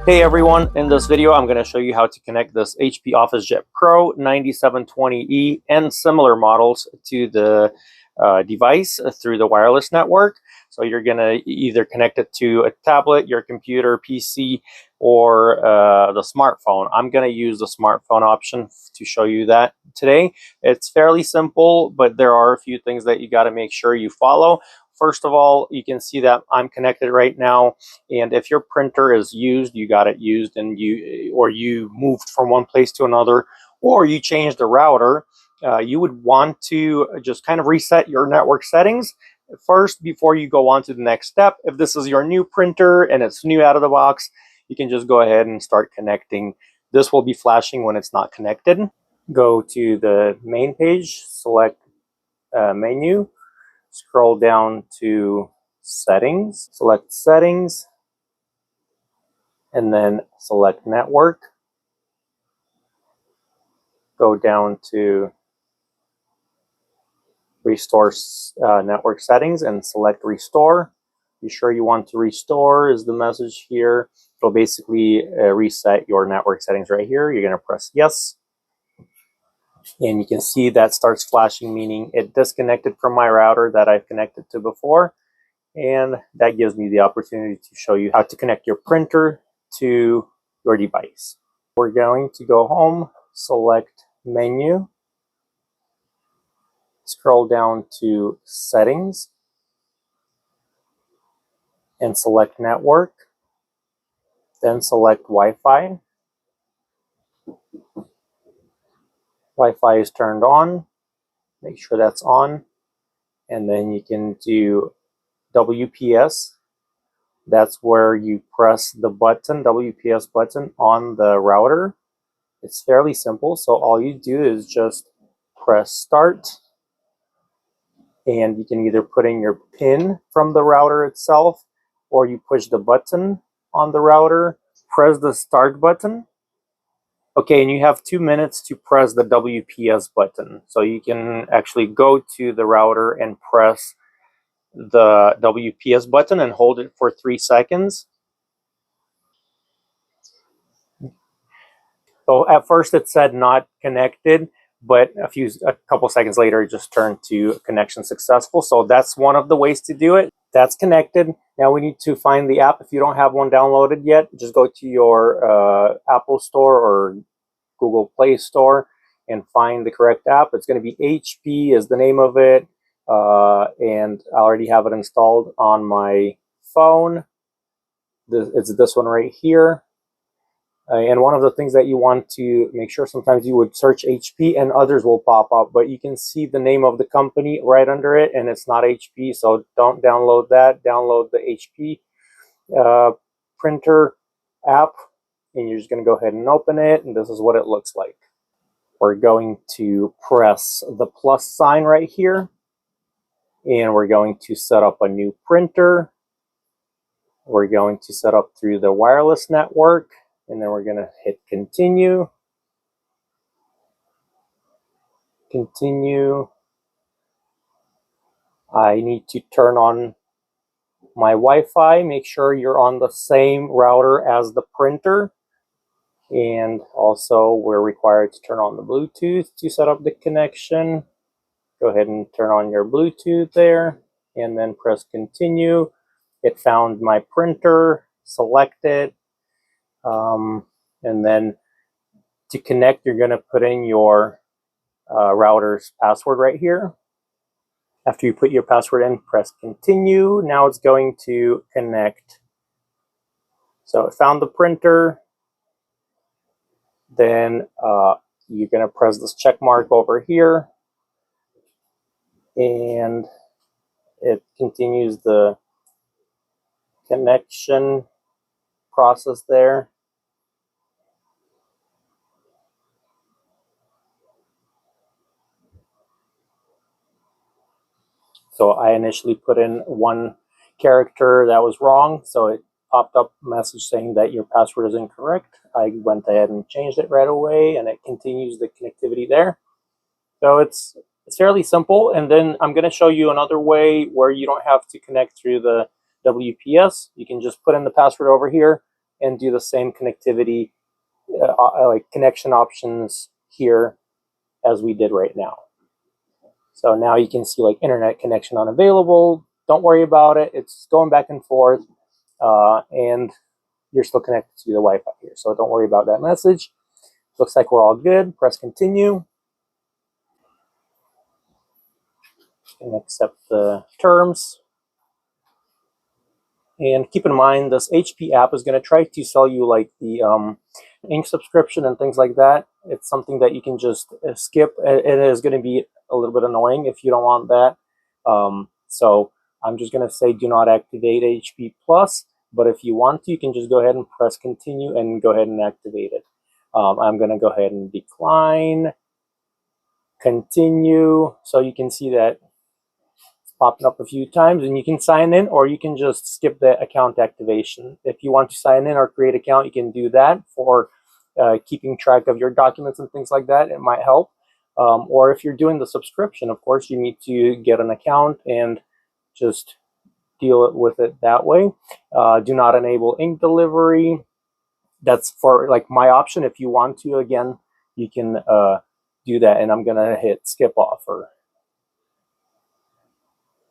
Hey everyone, in this video I'm going to show you how to connect this HP OfficeJet Pro 9720E and similar models to the device through the wireless network. So you're going to either connect it to a tablet, your computer, PC, or the smartphone. I'm going to use the smartphone option to show you that today. It's fairly simple, but there are a few things that you got to make sure you follow. First of all, you can see that I'm connected right now, and if your printer is used, you got it used, and you moved from one place to another, or you changed the router, you would want to just kind of reset your network settings first before you go on to the next step. If this is your new printer and it's new out of the box, you can just go ahead and start connecting. This will be flashing when it's not connected. Go to the main page, select menu, scroll down to settings, select settings, and then select network. Go down to restore network settings and select restore. Be sure you want to restore is the message here. It'll basically reset your network settings right here. You're going to press yes. And you can see that starts flashing, meaning it disconnected from my router that I've connected to before. And that gives me the opportunity to show you how to connect your printer to your device. We're going to go home, select menu, scroll down to settings, and select network. Then select Wi-Fi. Wi-Fi is turned on. Make sure that's on. And then you can do WPS. That's where you press the button, WPS button, on the router. It's fairly simple. So all you do is just press start. And you can either put in your PIN from the router itself, or you push the button on the router, press the start button. Okay, and you have 2 minutes to press the WPS button. So you can actually go to the router and press the WPS button and hold it for 3 seconds. So at first it said not connected, but a couple seconds later it just turned to connection successful. So that's one of the ways to do it. That's connected. Now we need to find the app. If you don't have one downloaded yet, just go to your Apple Store or Google Play Store and find the correct app. It's going to be HP is the name of it, and I already have it installed on my phone. It's this one right here. And one of the things that you want to make sure, sometimes you would search HP and others will pop up, but you can see the name of the company right under it, and it's not HP, so don't download that. Download the HP printer app, and you're just going to go ahead and open it, and this is what it looks like. We're going to press the plus sign right here, and we're going to set up a new printer. We're going to set up through the wireless network, and then we're going to hit continue. Continue. I need to turn on my Wi-Fi. Make sure you're on the same router as the printer. And also we're required to turn on the Bluetooth to set up the connection. Go ahead and turn on your Bluetooth there and then press continue. It found my printer, select it. And then to connect, you're going to put in your router's password right here. After you put your password in, press continue. Now it's going to connect. So it found the printer. Then you're going to press this check mark over here, and it continues the connection process there. So I initially put in one character that was wrong, so it popped up a message saying that your password is incorrect. I went ahead and changed it right away, and it continues the connectivity there. So it's fairly simple. And then I'm going to show you another way where you don't have to connect through the WPS. You can just put in the password over here, and do the same connectivity, like connection options here as we did right now. So now you can see like internet connection unavailable. Don't worry about it. It's going back and forth, and you're still connected to the Wi-Fi here. So don't worry about that message. Looks like we're all good. Press continue. And accept the terms. And keep in mind, this HP app is going to try to sell you like the ink subscription and things like that. It's something that you can just skip. It is going to be a little bit annoying if you don't want that. So I'm just going to say do not activate HP Plus. But if you want to, you can just go ahead and press continue and go ahead and activate it. I'm going to go ahead and decline, continue. So you can see that popping up a few times, and you can sign in, or you can just skip the account activation. If you want to sign in or create an account, you can do that for keeping track of your documents and things like that. It might help. Or if you're doing the subscription, of course, you need to get an account and just deal with it that way. Do not enable ink delivery. That's for like my option. If you want to, again, you can do that, and I'm gonna hit skip offer.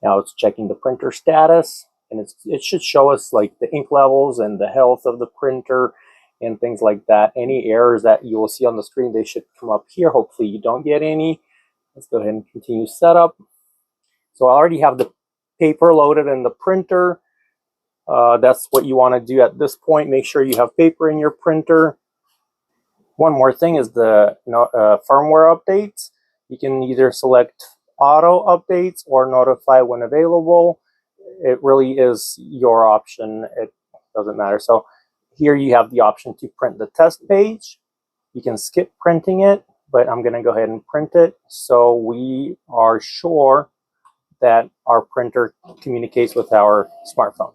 Now it's checking the printer status, and it should show us like the ink levels and the health of the printer and things like that. Any errors that you will see on the screen, they should come up here. Hopefully you don't get any. Let's go ahead and continue setup. So I already have the paper loaded in the printer. That's what you want to do at this point. Make sure you have paper in your printer. One more thing is the firmware updates. You can either select auto updates or notify when available. It really is your option. It doesn't matter. So here you have the option to print the test page. You can skip printing it, but I'm going to go ahead and print it so we are sure that our printer communicates with our smartphone.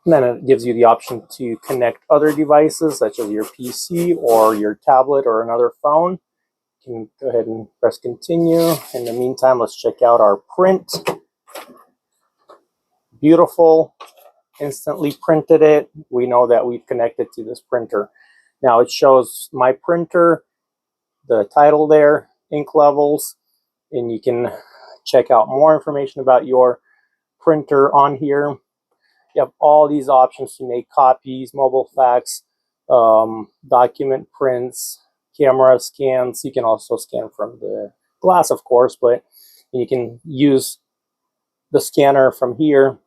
And then it gives you the option to connect other devices such as your PC or your tablet or another phone. You can go ahead and press continue. In the meantime, let's check out our print. Beautiful. Instantly printed it. We know that we've connected to this printer. Now it shows my printer, the title there, ink levels, and you can check out more information about your printer on here. You have all these options to make copies, mobile fax, document prints, camera scans. You can also scan from the glass, of course, but you can use the scanner from here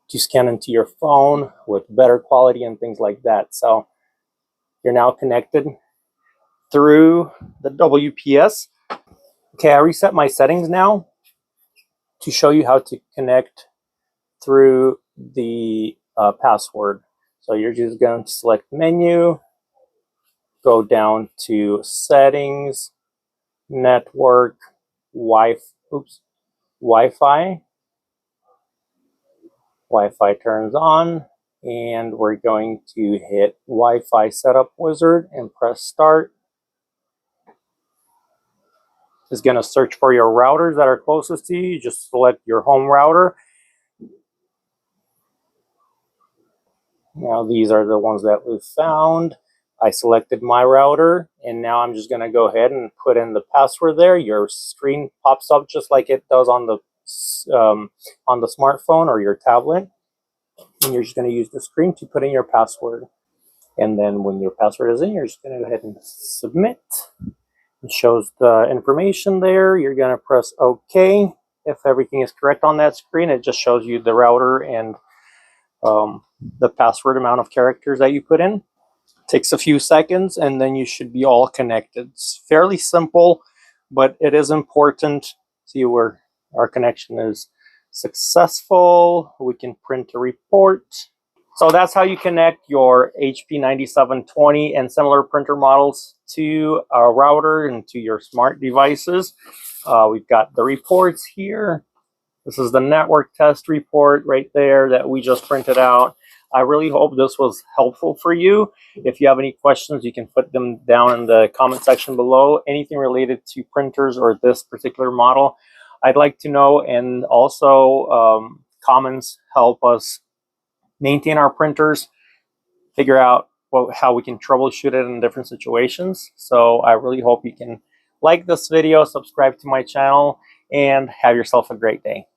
to scan into your phone with better quality and things like that. So you're now connected through the WPS. Okay, I reset my settings now to show you how to connect through the password. So you're just going to select menu, go down to settings, network, Wi-Fi. Wi-Fi turns on, and we're going to hit Wi-Fi setup wizard and press start. It's going to search for your routers that are closest to you. You just select your home router. Now these are the ones that we've found. I selected my router, and now I'm just going to go ahead and put in the password there. Your screen pops up just like it does on the smartphone or your tablet. And you're just going to use the screen to put in your password. And then when your password is in, you're just going to go ahead and submit. It shows the information there. You're going to press OK. If everything is correct on that screen, it just shows you the router and the password amount of characters that you put in. It takes a few seconds, and then you should be all connected. It's fairly simple, but it is important. See where our connection is successful. We can print a report. So that's how you connect your HP 9720 and similar printer models to a router and to your smart devices. We've got the reports here. This is the network test report right there that we just printed out. I really hope this was helpful for you. If you have any questions, you can put them down in the comment section below. Anything related to printers or this particular model, I'd like to know. And also, comments help us maintain our printers. figure out how we can troubleshoot it in different situations. So I really hope you can like this video, subscribe to my channel, and have yourself a great day.